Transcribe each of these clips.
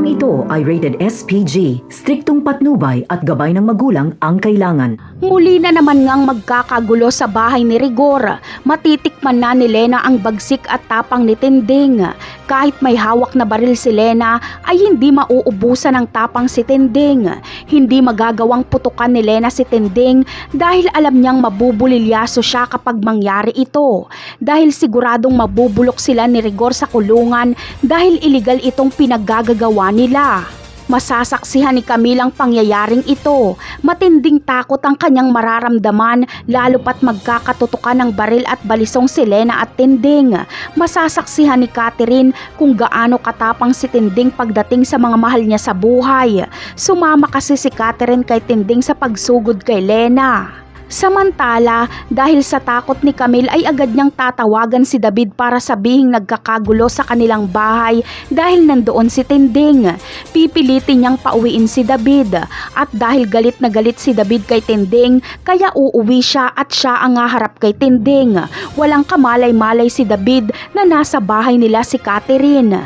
ito ay rated SPG, striktong patnubay at gabay ng magulang ang kailangan. Muli na naman ngang magkakagulo sa bahay ni Rigor. Matitikman na ni Lena ang bagsik at tapang ni Tinding. Kahit may hawak na baril si Lena ay hindi mauubusan ng tapang si Tinding. Hindi magagawang putukan ni Lena si Tinding dahil alam niyang mabubulilyaso siya kapag mangyari ito. Dahil siguradong mabubulok sila ni Rigor sa kulungan dahil iligal itong pinaggagawa nila. Masasaksihan ni Camille ang pangyayaring ito. Matinding takot ang kanyang mararamdaman lalo pat magkakatutukan ng baril at balisong si Lena at Tinding. Masasaksihan ni Catherine kung gaano katapang si Tinding pagdating sa mga mahal niya sa buhay. Sumama kasi si Catherine kay Tinding sa pagsugod kay Lena. Samantala, dahil sa takot ni Camille ay agad niyang tatawagan si David para sabihing nagkakagulo sa kanilang bahay dahil nandoon si Tinding. Pipilitin niyang pauwiin si David at dahil galit na galit si David kay Tinding kaya uuwi siya at siya ang haharap kay Tinding. Walang kamalay-malay si David na nasa bahay nila si Catherine.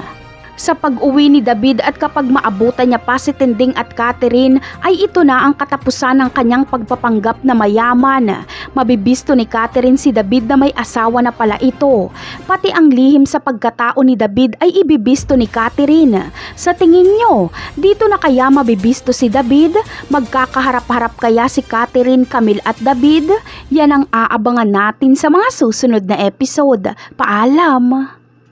Sa pag-uwi ni David at kapag maabutan niya pa si Tinding at Catherine ay ito na ang katapusan ng kanyang pagpapanggap na mayaman. Mabibisto ni Catherine si David na may asawa na pala ito. Pati ang lihim sa pagkatao ni David ay ibibisto ni Catherine. Sa tingin nyo, dito na kaya mabibisto si David? Magkakaharap-harap kaya si Catherine, Camille at David? Yan ang aabangan natin sa mga susunod na episode. Paalam!